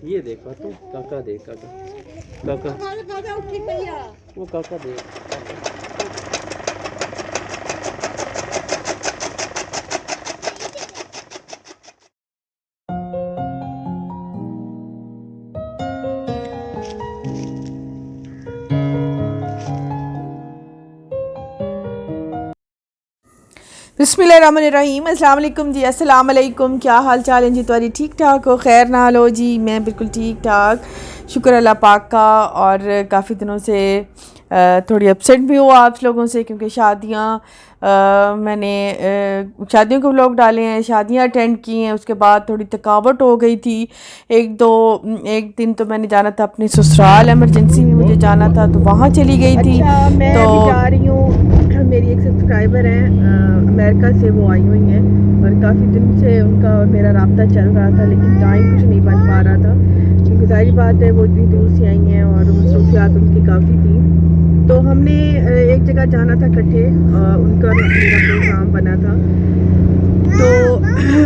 یہ دیکھا تو کاکا دیکھ کاکا کاکا وہ کاکا دیکھ بسم اللہ الرحمن الرحیم. السلام علیکم جی. السلام علیکم. کیا حال چال ہیں جی تمہاری؟ ٹھیک ٹھاک ہو؟ خیر نال ہو جی؟ میں بالکل ٹھیک ٹھاک، شکر اللہ پاک کا. اور کافی دنوں سے تھوڑی اپسیٹ بھی ہو آپ لوگوں سے، کیونکہ میں نے شادیوں کے ولاگ ڈالے ہیں، شادیاں اٹینڈ کی ہیں، اس کے بعد تھوڑی تھکاوٹ ہو گئی تھی. ایک دن تو میں نے جانا تھا اپنے سسرال، ایمرجنسی میں مجھے جانا تھا تو وہاں چلی گئی تھی. میں تو بھی جا رہی ہوں. میری ایک سبسکرائبر ہیں امریکہ سے، وہ آئی ہوئی ہیں اور کافی دن سے ان کا اور میرا رابطہ چل رہا تھا، لیکن ٹائم کچھ نہیں بن پا رہا تھا، کیونکہ ظاہری بات ہے وہ اتنی دور سے آئی ہیں اور مصروفیات ان کی کافی تھیں. تو ہم نے ایک جگہ جانا تھا اکٹھے، ان کا میرا پروگرام بنا تھا. تو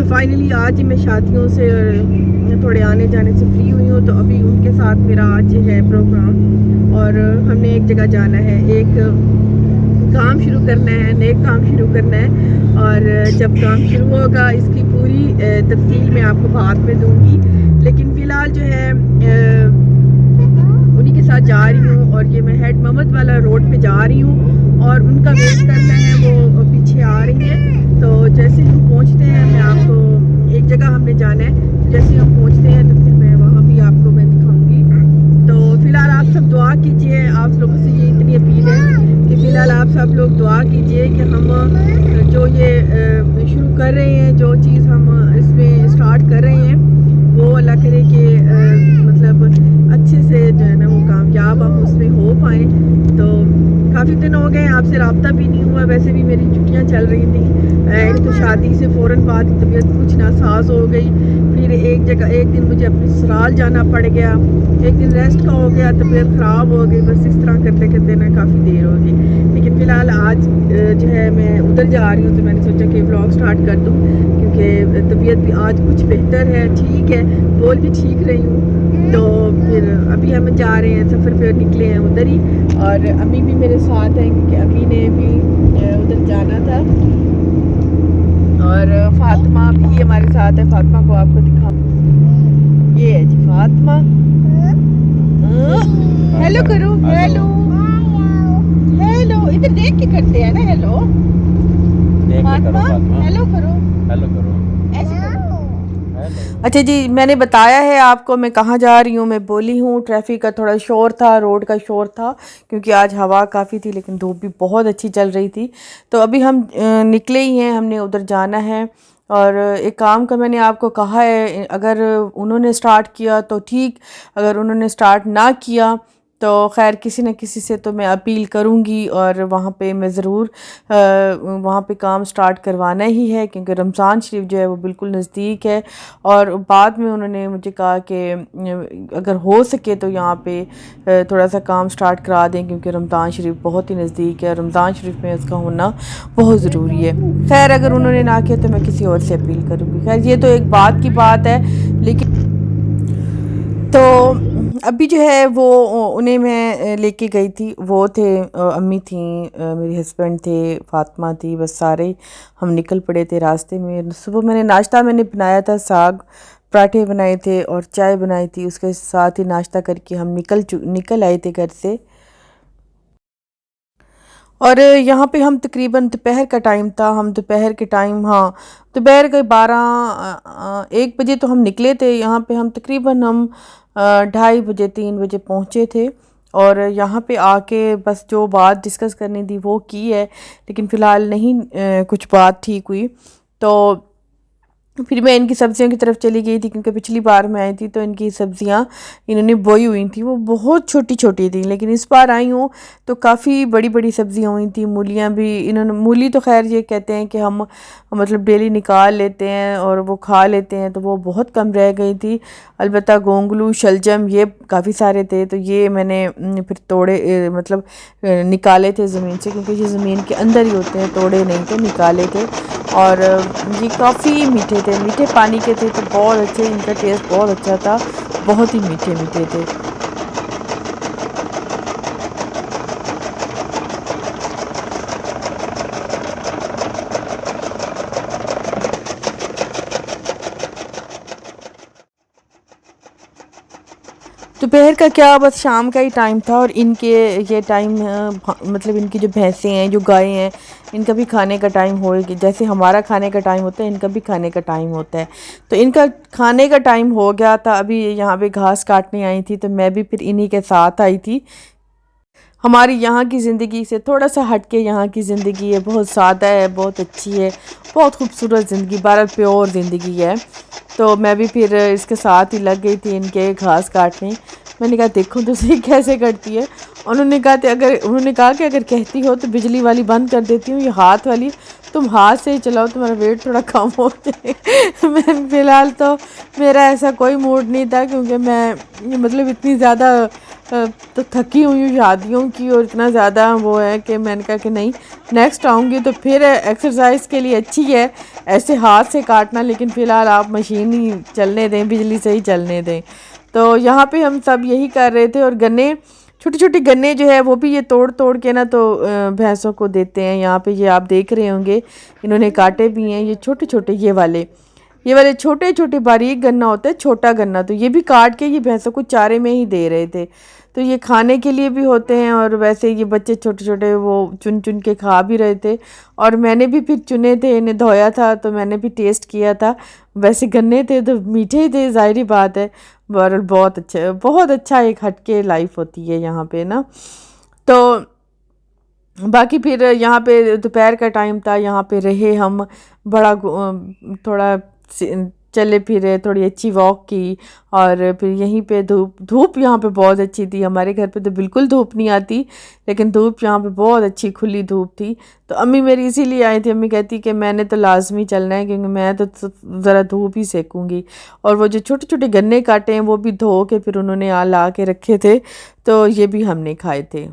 فائنلی آج ہی میں شادیوں سے تھوڑے آنے جانے سے فری ہوئی ہوں، تو ابھی ان کے ساتھ میرا آج ہے پروگرام اور ہم نے ایک جگہ جانا ہے، ایک کام شروع کرنا ہے، نیک کام شروع کرنا ہے. اور جب کام شروع ہوگا اس کی پوری تفصیل میں آپ کو بعد میں دوں گی، لیکن فی الحال جو ہے انہی کے ساتھ جا رہی ہوں. اور یہ میں ہیڈ محمد والا روڈ پہ جا رہی ہوں اور ان کا ویٹ کرنا ہے، وہ پیچھے آ رہی ہیں. تو جیسے ہم پہنچتے ہیں، میں آپ کو ایک جگہ ہم نے جانا ہے، جیسے ہم پہنچتے ہیں تو پھر میں وہاں بھی آپ کو میں دکھاؤں گی. تو فی الحال آپ سب دعا کیجئے. آپ لوگوں سے یہ اتنی اپیل ہے کہ فی الحال آپ سب لوگ دعا کیجئے کہ ہم جو یہ شروع کر رہے ہیں، جو چیز ہم اس میں اسٹارٹ کر رہے ہیں، وہ اللہ کرے کہ مطلب اچھے سے جو ہے نا وہ کامیاب ہم اس میں ہو پائیں. تو کافی دن ہو گئے آپ سے رابطہ بھی نہیں ہوا، ویسے بھی میری چھٹیاں چل رہی تھیں، تو شادی سے فوراً بعد طبیعت کچھ ناساز ہو گئی. پھر ایک دن مجھے اپنے سسرال جانا پڑ گیا، ایک دن ریسٹ کا ہو گیا، طبیعت خراب ہو گئی. بس اس طرح کرتے کرتے نا کافی دیر ہو گئی. لیکن فی الحال آج جو ہے میں ادھر جا رہی ہوں، تو میں نے سوچا کہ ولاگ سٹارٹ کر دوں، کیونکہ طبیعت بھی آج کچھ بہتر ہے، ٹھیک ہے، بول بھی ٹھیک رہی ہوں. تو پھر ابھی ہم جا رہے ہیں، سفر پہ نکلے ہیں ادھر ہی، اور امی بھی میرے ساتھ ہیں کیونکہ امی نے بھی ادھر جانا تھا. اور فاطمہ بھی ہمارے ساتھ ہے. فاطمہ کو آپ کو دکھاؤں، یہ ہے جی فاطمہ. ہیلو کرو، ہیلو ہیلو، ادھر دیکھ کے کرتے ہیں نا ہیلو. فاطمہ ہیلو کرو، ہیلو کرو. ایسے کرو. اچھا جی، میں نے بتایا ہے آپ کو میں کہاں جا رہی ہوں. میں بولی ہوں ٹریفک کا تھوڑا شور تھا، روڈ کا شور تھا، کیونکہ آج ہوا کافی تھی لیکن دھوپ بھی بہت اچھی چل رہی تھی. تو ابھی ہم نکلے ہی ہیں، ہم نے ادھر جانا ہے. اور ایک کام کا میں نے آپ کو کہا ہے، اگر انہوں نے سٹارٹ کیا تو ٹھیک، اگر انہوں نے سٹارٹ نہ کیا تو خیر کسی نہ کسی سے تو میں اپیل کروں گی، اور وہاں پہ میں ضرور وہاں پہ کام سٹارٹ کروانا ہی ہے، کیونکہ رمضان شریف جو ہے وہ بالکل نزدیک ہے. اور بعد میں انہوں نے مجھے کہا کہ اگر ہو سکے تو یہاں پہ تھوڑا سا کام سٹارٹ کرا دیں، کیونکہ رمضان شریف بہت ہی نزدیک ہے، رمضان شریف میں اس کا ہونا بہت ضروری ہے. خیر اگر انہوں نے نہ کیا تو میں کسی اور سے اپیل کروں گی. خیر یہ تو ایک بات کی بات ہے. لیکن تو ابھی جو ہے وہ انہیں میں لے کے گئی تھی، وہ تھے، امی تھیں، میرے ہسبینڈ تھے، فاطمہ تھی، بس سارے ہم نکل پڑے تھے راستے میں. صبح میں نے ناشتہ بنایا تھا، ساگ پراٹھے بنائے تھے اور چائے بنائی تھی، اس کے ساتھ ہی ناشتہ کر کے ہم نکل آئے تھے گھر سے. اور یہاں پہ ہم تقریباً دوپہر کا ٹائم تھا، ہم دوپہر کے ٹائم دوپہر کے 1 بجے تو ہم نکلے تھے. یہاں پہ ہم تقریباً 2:30 بجے 3 بجے پہنچے تھے. اور یہاں پہ آ کے بس جو بات ڈسکس کرنی تھی وہ کی ہے، لیکن فی الحال نہیں کچھ بات ٹھیک ہوئی. تو پھر میں ان کی سبزیوں کی طرف چلی گئی تھی، کیونکہ پچھلی بار میں آئی تھی تو ان کی سبزیاں انہوں نے بوئی ہوئی تھیں، وہ بہت چھوٹی چھوٹی تھیں. لیکن اس بار آئی ہوں تو کافی بڑی بڑی سبزیاں ہوئی تھیں. مولیاں بھی انہوں نے، مولی تو خیر یہ کہتے ہیں کہ ہم مطلب ڈیلی نکال لیتے ہیں اور وہ کھا لیتے ہیں، تو وہ بہت کم رہ گئی تھی. البتہ گونگلو، شلجم یہ کافی سارے تھے، تو یہ میں نے پھر توڑے، مطلب نکالے تھے زمین سے، کیونکہ یہ زمین کے اندر ہی ہوتے ہیں، توڑے نہیں تھے، نکالے تھے. اور یہ کافی میٹھے تھے، میٹھے پانی کے تھے، تو بہت اچھے، ان کا ٹیسٹ بہت اچھا تھا. بہت ہی میٹھے میٹھے تھے. دوپہر کا کیا، بس شام کا ہی ٹائم تھا، اور ان کے یہ ٹائم مطلب ان کی جو بھینسیں ہیں، جو گائیں ہیں، ان کا بھی کھانے کا ٹائم ہوئے، جیسے ہمارا کھانے کا ٹائم ہوتا ہے، ان کا بھی کھانے کا ٹائم ہوتا ہے. تو ان کا کھانے کا ٹائم ہو گیا تھا. ابھی یہاں پہ گھاس کاٹنے آئی تھی تو میں بھی پھر انہی کے ساتھ آئی تھی. ہماری یہاں کی زندگی سے تھوڑا سا ہٹ کے یہاں کی زندگی ہے، بہت سادہ ہے، بہت اچھی ہے، بہت خوبصورت زندگی، بھارت پیور زندگی ہے. تو میں بھی پھر اس کے ساتھ ہی لگ گئی تھی ان کے گھاس کاٹنے. میں نے کہا دیکھو تو صحیح کیسے کرتی ہے. انہوں نے کہا کہ اگر کہتی ہو تو بجلی والی بند کر دیتی ہوں، یہ ہاتھ والی تم ہاتھ سے ہی چلاؤ، تمہارا ویٹ تھوڑا کم ہو جائے. میں فی الحال تو میرا ایسا کوئی موڈ نہیں تھا، کیونکہ میں مطلب اتنی زیادہ تو تھکی ہوئی ہوں شادیوں کی، اور اتنا زیادہ وہ ہے کہ میں نے کہا کہ نہیں، نیکسٹ آؤں گی تو پھر ایکسرسائز کے لیے اچھی ہے ایسے ہاتھ سے کاٹنا، لیکن فی الحال آپ مشین ہی چلنے دیں، بجلی سے ہی چلنے دیں. تو یہاں پہ ہم سب یہی کر رہے تھے. اور گنے، چھوٹی چھوٹی گنے جو ہے وہ بھی یہ توڑ کے نا تو بھینسوں کو دیتے ہیں. یہاں پہ یہ آپ دیکھ رہے ہوں گے انہوں نے کاٹے بھی ہیں، یہ چھوٹے چھوٹے یہ والے چھوٹے چھوٹے باریک گنا ہوتا ہے، چھوٹا گنا، تو یہ بھی کاٹ کے یہ بھینسوں کو چارے میں ہی دے رہے تھے. تو یہ کھانے کے لیے بھی ہوتے ہیں، اور ویسے یہ بچے چھوٹے چھوٹے وہ چن کے کھا بھی رہے تھے. اور میں نے بھی پھر چنے تھے، انہیں دھویا تھا تو میں نے بھی ٹیسٹ کیا تھا. ویسے گنے تھے تو میٹھے ہی تھے، ظاہری بات ہے. بہت اچھا ایک ہٹ کے لائف ہوتی ہے یہاں پہ نا. تو باقی پھر یہاں پہ دوپہر کا ٹائم تھا، یہاں پہ رہے ہم، بڑا تھوڑا چلے پھرے، تھوڑی اچھی واک کی. اور پھر یہیں پہ دھوپ یہاں پہ بہت اچھی تھی. ہمارے گھر پہ تو بالکل دھوپ نہیں آتی، لیکن دھوپ یہاں پہ بہت اچھی کھلی دھوپ تھی. تو امی میری اسی لیے آئی تھی. امی کہتی کہ میں نے تو لازمی چلنا ہے، کیونکہ میں تو ذرا دھوپ ہی سیکوں گی. اور وہ جو چھوٹے چھوٹے گنے کاٹے ہیں وہ بھی دھو کے پھر انہوں نے لا کے رکھے تھے، تو یہ بھی ہم نے کھائے تھے.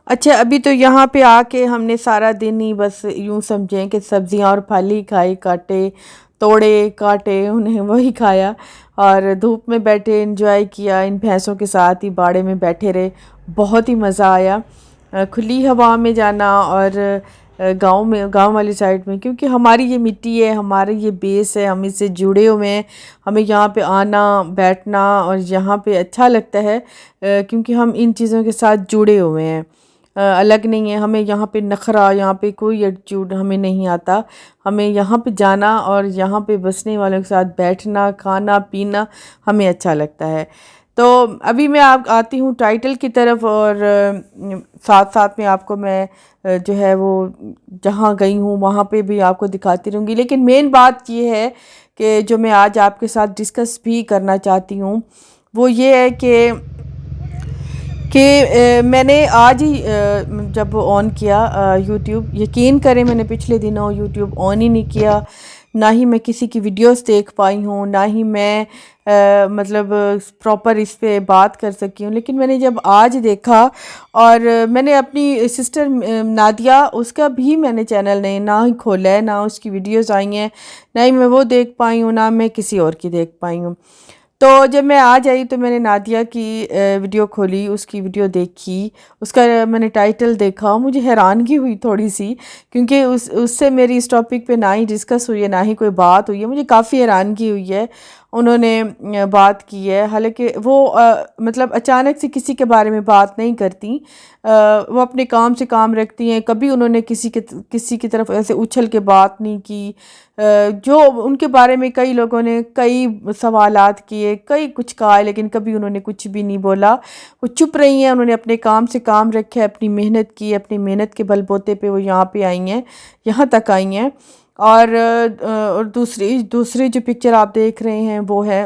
اچھا، ابھی تو یہاں پہ آ کے ہم نے سارا دن ہی بس یوں سمجھیں کہ سبزیاں اور پھل ہی کھائی، کاٹے توڑے کاٹے انہیں وہی کھایا، اور دھوپ میں بیٹھے انجوائے کیا. ان بھینسوں کے ساتھ ہی باڑے میں بیٹھے رہے، بہت ہی مزہ آیا. کھلی ہوا میں جانا، اور گاؤں والی سائڈ میں، کیونکہ ہماری یہ مٹی ہے، ہمارا یہ بیس ہے، ہم اس سے جڑے ہوئے ہیں. ہمیں یہاں پہ آنا بیٹھنا اور یہاں پہ اچھا لگتا ہے، کیونکہ ہم ان چیزوں کے ساتھ جڑے ہوئے ہیں، الگ نہیں ہے. ہمیں یہاں پہ نخرہ، یہاں پہ کوئی ایٹیٹیوڈ ہمیں نہیں آتا. ہمیں یہاں پہ جانا اور یہاں پہ بسنے والوں کے ساتھ بیٹھنا، کھانا پینا ہمیں اچھا لگتا ہے. تو ابھی میں آتی ہوں ٹائٹل کی طرف، اور ساتھ ساتھ میں آپ کو میں جو ہے وہ جہاں گئی ہوں وہاں پہ بھی آپ کو دکھاتی رہوں گی. لیکن مین بات یہ ہے کہ جو میں آج آپ کے ساتھ ڈسکس بھی کرنا چاہتی ہوں وہ یہ ہے کہ میں نے آج ہی جب آن کیا یوٹیوب، یقین کریں میں نے پچھلے دنوں یوٹیوب آن ہی نہیں کیا، نہ ہی میں کسی کی ویڈیوز دیکھ پائی ہوں، نہ ہی میں مطلب پراپر اس پہ بات کر سکی ہوں. لیکن میں نے جب آج دیکھا، اور میں نے اپنی سسٹر نادیہ، اس کا بھی میں نے چینل نہ ہی کھولا ہے، نہ اس کی ویڈیوز آئی ہیں، نہ ہی میں وہ دیکھ پائی ہوں، نہ میں کسی اور کی دیکھ پائی ہوں. تو جب میں آج آئی تو میں نے نادیہ کی ویڈیو کھولی، اس کی ویڈیو دیکھی، اس کا میں نے ٹائٹل دیکھا. مجھے حیرانگی ہوئی تھوڑی سی، کیونکہ اس سے میری اس ٹاپک پہ نہ ہی ڈسکس ہوئی ہے، نہ ہی کوئی بات ہوئی ہے. مجھے کافی حیرانگی ہوئی ہے. انہوں نے بات کی ہے، حالانکہ وہ مطلب اچانک سے کسی کے بارے میں بات نہیں کرتی، وہ اپنے کام سے کام رکھتی ہیں. کبھی انہوں نے کسی کی طرف ایسے اچھل کے بات نہیں کی. جو ان کے بارے میں کئی لوگوں نے کئی سوالات کیے، کئی کچھ کہا، لیکن کبھی انہوں نے کچھ بھی نہیں بولا. وہ چپ رہی ہیں. انہوں نے اپنے کام سے کام رکھا ہے، اپنی محنت کی، اپنی محنت کے بل بوتے پہ وہ یہاں پہ آئی ہیں، یہاں تک آئی ہیں. اور دوسری جو پکچر آپ دیکھ رہے ہیں وہ ہے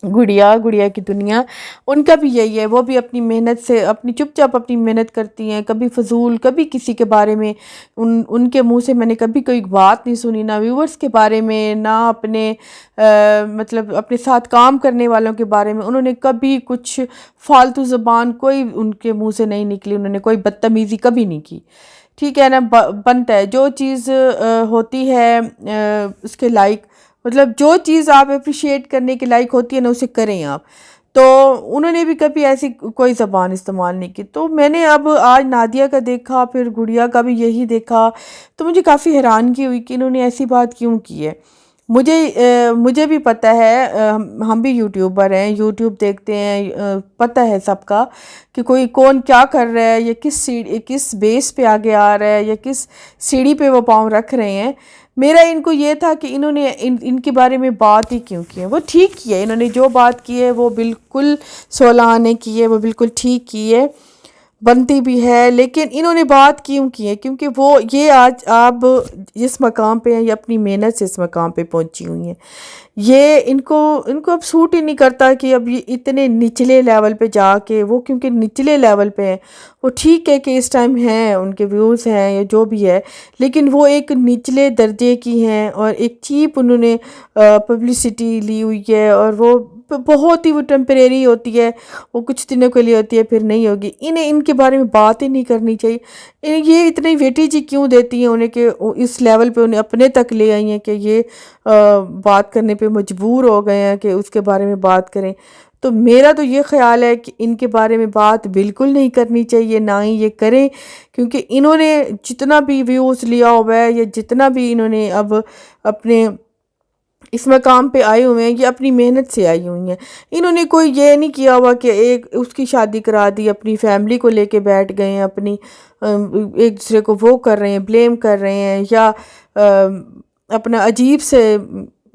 گڑیا کی دنیا. ان کا بھی یہی ہے، وہ بھی اپنی محنت سے اپنی چپ چاپ اپنی محنت کرتی ہیں. کبھی فضول، کبھی کسی کے بارے میں ان کے منہ سے میں نے کبھی کوئی بات نہیں سنی، نہ ویورز کے بارے میں، نہ اپنے مطلب اپنے ساتھ کام کرنے والوں کے بارے میں. انہوں نے کبھی کچھ فالتو زبان کوئی ان کے منہ سے نہیں نکلی، انہوں نے کوئی بدتمیزی کبھی نہیں کی. ٹھیک ہے نا, بنتا ہے جو چیز ہوتی ہے اس کے لائق, مطلب جو چیز آپ اپریشیٹ کرنے کے لائق ہوتی ہے نا اسے کریں آپ. تو انہوں نے بھی کبھی ایسی کوئی زبان استعمال نہیں کی. تو میں نے اب آج نادیہ کا دیکھا, پھر گڑیا کا بھی یہی دیکھا, تو مجھے کافی حیرانگی ہوئی کہ انہوں نے ایسی بات کیوں کی ہے. مجھے بھی پتہ ہے, ہم بھی یوٹیوبر ہیں, یوٹیوب دیکھتے ہیں, پتہ ہے سب کا کہ کوئی کون کیا کر رہا ہے, یا کس بیس پہ آگے آ رہا ہے, یا کس سیڑھی پہ وہ پاؤں رکھ رہے ہیں. میرا ان کو یہ تھا کہ انہوں نے ان کے بارے میں بات ہی کیوں کی ہے. وہ ٹھیک کی ہے, انہوں نے جو بات کی ہے وہ بالکل 16 آنے کی ہے, وہ بالکل ٹھیک کی ہے, بنتی بھی ہے. لیکن انہوں نے بات کیوں کی ہے, کیونکہ وہ یہ آج آپ جس مقام پہ ہیں یہ اپنی محنت سے اس مقام پہ پہنچی ہوئی ہیں. یہ ان کو اب سوٹ ہی نہیں کرتا کہ اب یہ اتنے نچلے لیول پہ جا کے, وہ کیونکہ نچلے لیول پہ ہیں. وہ ٹھیک ہے کہ اس ٹائم ہیں, ان کے ویوز ہیں یا جو بھی ہے, لیکن وہ ایک نچلے درجے کی ہیں, اور ایک چیپ انہوں نے پبلسٹی لی ہوئی ہے, اور وہ بہت ہی وہ ٹیمپریری ہوتی ہے, وہ کچھ دنوں کے لیے ہوتی ہے, پھر نہیں ہوگی. انہیں ان کے بارے میں بات ہی نہیں کرنی چاہیے. یہ اتنی ویٹیج کیوں دیتی ہیں انہیں کہ اس لیول پہ انہیں اپنے تک لے آئی ہیں کہ یہ بات کرنے پہ مجبور ہو گئے ہیں کہ اس کے بارے میں بات کریں. تو میرا تو یہ خیال ہے کہ ان کے بارے میں بات بالکل نہیں کرنی چاہیے, نہ ہی یہ کریں, کیونکہ انہوں نے جتنا بھی ویوز لیا ہوا ہے, یا جتنا بھی انہوں نے اب اپنے اس مقام پہ آئے ہوئے ہیں, یہ اپنی محنت سے آئی ہوئی ہیں. انہوں نے کوئی یہ نہیں کیا ہوا کہ اس کی شادی کرا دی, اپنی فیملی کو لے کے بیٹھ گئے ہیں, اپنی ایک دوسرے کو وہ کر رہے ہیں, بلیم کر رہے ہیں, یا اپنا عجیب سے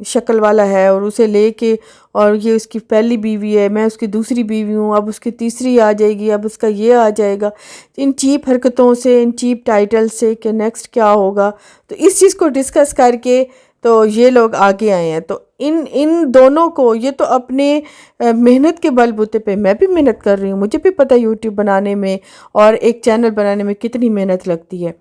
شکل والا ہے اور اسے لے کے, اور یہ اس کی پہلی بیوی ہے, میں اس کی دوسری بیوی ہوں, اب اس کی تیسری آ جائے گی, اب اس کا یہ آ جائے گا. ان چیپ حرکتوں سے, ان چیپ ٹائٹل سے کہ نیکسٹ کیا ہوگا, تو اس چیز کو ڈسکس کر کے تو یہ لوگ آگے آئے ہیں. تو ان دونوں کو, یہ تو اپنے محنت کے بل بوتے پہ, میں بھی محنت کر رہی ہوں, مجھے بھی پتہ یوٹیوب بنانے میں اور ایک چینل بنانے میں کتنی محنت لگتی ہے.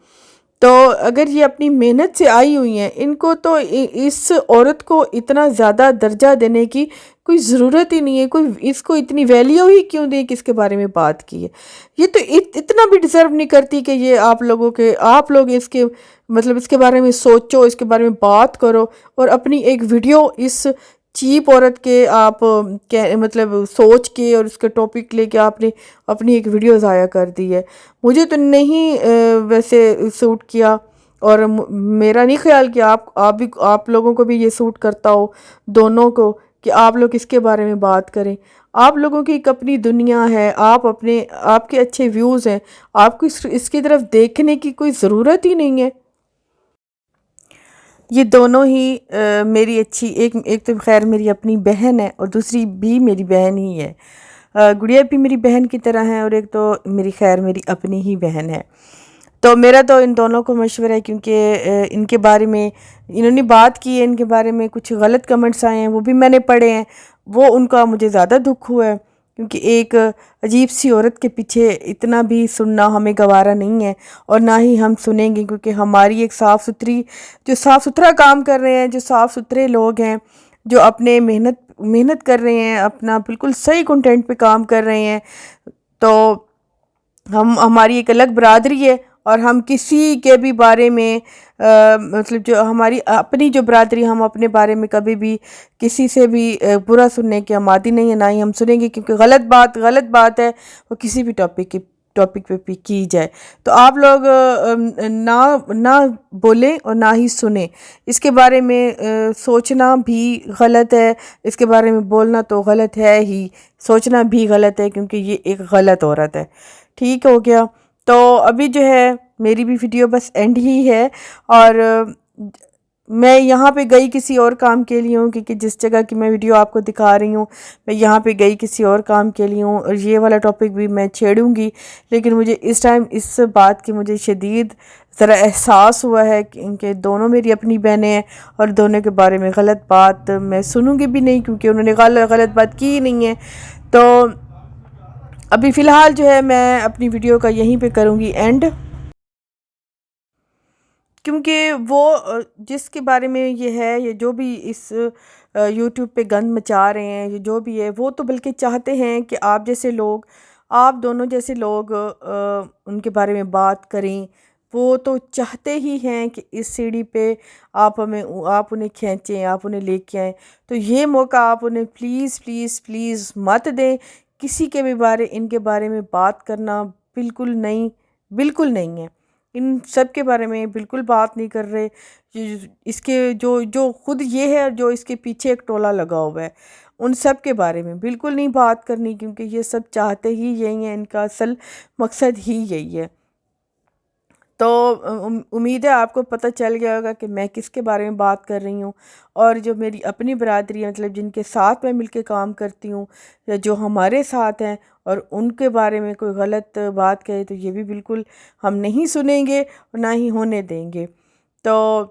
تو اگر یہ اپنی محنت سے آئی ہوئی ہیں, ان کو تو اس عورت کو اتنا زیادہ درجہ دینے کی کوئی ضرورت ہی نہیں ہے. کوئی اس کو اتنی ویلیو ہی کیوں دیں کہ اس کے بارے میں بات کی ہے. یہ تو اتنا بھی ڈیزرو نہیں کرتی کہ یہ آپ لوگ اس کے مطلب اس کے بارے میں سوچو, اس کے بارے میں بات کرو, اور اپنی ایک ویڈیو اس چیپ عورت کے آپ مطلب سوچ کے اور اس کے ٹاپک لے کے آپ نے اپنی ایک ویڈیو ضائع کر دی ہے. مجھے تو نہیں ویسے سوٹ کیا, اور میرا نہیں خیال کہ آپ لوگوں کو بھی یہ سوٹ کرتا ہو, دونوں کو, کہ آپ لوگ اس کے بارے میں بات کریں. آپ لوگوں کی ایک اپنی دنیا ہے, آپ کے اچھے ویوز ہیں, آپ کو اس کی طرف دیکھنے کی کوئی ضرورت ہی نہیں ہے. یہ دونوں ہی میری اچھی, ایک تو خیر میری اپنی بہن ہے, اور دوسری بھی میری بہن ہی ہے. گڑیا بھی میری بہن کی طرح ہے, اور ایک تو میری اپنی ہی بہن ہے. تو میرا تو ان دونوں کو مشورہ ہے, کیونکہ ان کے بارے میں انہوں نے بات کی ہے, ان کے بارے میں کچھ غلط کمنٹس آئے ہیں, وہ بھی میں نے پڑھے ہیں. وہ ان کا مجھے زیادہ دکھ ہوا ہے, کیونکہ ایک عجیب سی عورت کے پیچھے اتنا بھی سننا ہمیں گوارا نہیں ہے, اور نہ ہی ہم سنیں گے, کیونکہ ہماری ایک صاف ستھرا کام کر رہے ہیں, جو صاف ستھرے لوگ ہیں, جو اپنے محنت کر رہے ہیں, اپنا بالکل صحیح کنٹینٹ پہ کام کر رہے ہیں. تو ہماری ایک الگ برادری ہے, اور ہم کسی کے بھی بارے میں مطلب جو ہماری اپنی جو برادری, ہم اپنے بارے میں کبھی بھی کسی سے بھی برا سننے کے ہم عادی نہیں ہیں, نہ ہی ہم سنیں گے, کیونکہ غلط بات ہے وہ کسی بھی ٹاپک پہ کی جائے. تو آپ لوگ نہ بولیں اور نہ ہی سنیں. اس کے بارے میں سوچنا بھی غلط ہے, اس کے بارے میں بولنا تو غلط ہے ہی, سوچنا بھی غلط ہے, کیونکہ یہ ایک غلط عورت ہے. ٹھیک ہو گیا. تو ابھی جو ہے میری بھی ویڈیو بس اینڈ ہی ہے, اور میں یہاں پہ گئی کسی اور کام کے لیے ہوں, کیونکہ جس جگہ کی میں ویڈیو آپ کو دکھا رہی ہوں میں یہاں پہ گئی کسی اور کام کے لیے ہوں, اور یہ والا ٹاپک بھی میں چھیڑوں گی. لیکن مجھے اس ٹائم اس بات کی مجھے شدید ذرا احساس ہوا ہے کہ دونوں میری اپنی بہنیں ہیں, اور دونوں کے بارے میں غلط بات میں سنوں گی بھی نہیں, کیونکہ انہوں نے غلط بات کی ہی نہیں ہے. تو ابھی فی الحال جو ہے میں اپنی ویڈیو کا یہیں پہ کروں گی اینڈ, کیونکہ وہ جس کے بارے میں یہ ہے, یہ جو بھی اس یوٹیوب پہ گند مچا رہے ہیں, یہ جو بھی ہے, وہ تو بلکہ چاہتے ہیں کہ آپ دونوں جیسے لوگ ان کے بارے میں بات کریں, وہ تو چاہتے ہی ہیں کہ اس سیڑھی پہ آپ انہیں کھینچیں، آپ انہیں لے کے آئیں. تو یہ موقع آپ انہیں پلیز پلیز پلیز مت دیں. کسی کے بھی ان کے بارے میں بات کرنا بالکل نہیں ہے. ان سب کے بارے میں بالکل بات نہیں کر رہے. اس کے جو خود یہ ہے اور جو اس کے پیچھے ایک ٹولہ لگا ہوا ہے، ان سب کے بارے میں بالکل نہیں بات کرنی، کیونکہ یہ سب چاہتے ہی یہی ہیں، ان کا اصل مقصد ہی یہی ہے. تو امید ہے آپ کو پتہ چل گیا ہوگا کہ میں کس کے بارے میں بات کر رہی ہوں. اور جو میری اپنی برادری ہے، مطلب جن کے ساتھ میں مل کے کام کرتی ہوں یا جو ہمارے ساتھ ہیں، اور ان کے بارے میں کوئی غلط بات کہے تو یہ بھی بالکل ہم نہیں سنیں گے اور نہ ہی ہونے دیں گے. تو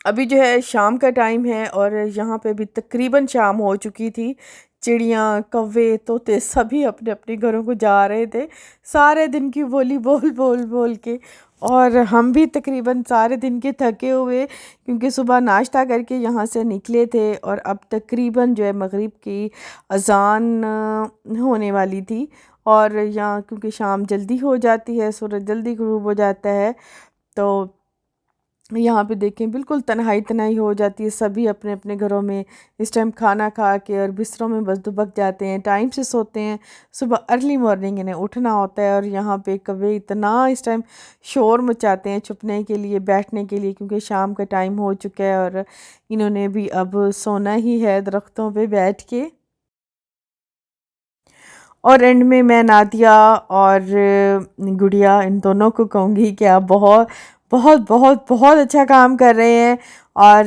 ابھی جو ہے شام کا ٹائم ہے اور یہاں پہ بھی تقریباً شام ہو چکی تھی. چڑیاں، کوے، طوطے سبھی اپنے اپنے گھروں کو جا رہے تھے سارے دن کی بولی بول کے. اور ہم بھی تقریباً سارے دن کے تھکے ہوئے، کیونکہ صبح ناشتہ کر کے یہاں سے نکلے تھے اور اب تقریباً جو ہے مغرب کی اذان ہونے والی تھی. اور یہاں کیونکہ شام جلدی ہو جاتی ہے، سورج جلدی غروب ہو جاتا ہے، تو یہاں پہ دیکھیں بالکل تنہائی ہو جاتی ہے. سبھی اپنے اپنے گھروں میں اس ٹائم کھانا کھا کے اور بستروں میں بس دبک جاتے ہیں، ٹائم سے سوتے ہیں. صبح ارلی مارننگ انہیں اٹھنا ہوتا ہے. اور یہاں پہ کوے اتنا اس ٹائم شور مچاتے ہیں چھپنے کے لیے، بیٹھنے کے لیے، کیونکہ شام کا ٹائم ہو چکا ہے اور انہوں نے بھی اب سونا ہی ہے درختوں پہ بیٹھ کے. اور اینڈ میں نادیہ اور گڑیا ان دونوں کو کہوں گی کہ آپ بہت بہت بہت بہت اچھا کام کر رہے ہیں، اور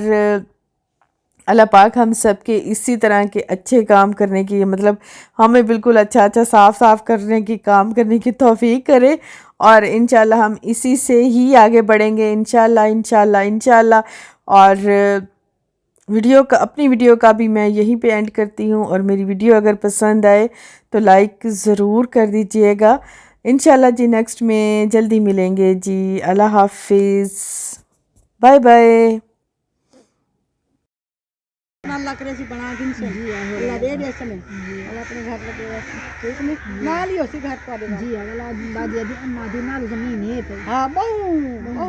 اللہ پاک ہم سب کے اسی طرح کے اچھے کام کرنے کی، مطلب ہمیں بالکل اچھا صاف کرنے کی کام کرنے کی توفیق کرے. اور انشاءاللہ ہم اسی سے ہی آگے بڑھیں گے انشاءاللہ. اور اپنی ویڈیو کا بھی میں یہیں پہ اینڈ کرتی ہوں. اور میری ویڈیو اگر پسند آئے تو لائک ضرور کر دیجئے گا. انشاءاللہ جی نیکسٹ میں جلدی ملیں گے جی. اللہ حافظ، بائے بائے. اللہ کرے سی بنا دن سے اللہ دے دے سنے اللہ اپنے گھر لگے ٹھیک نہیں نال ہی اسی گھر کا جی اللہ بادی نال زمین ہے ہاں بہو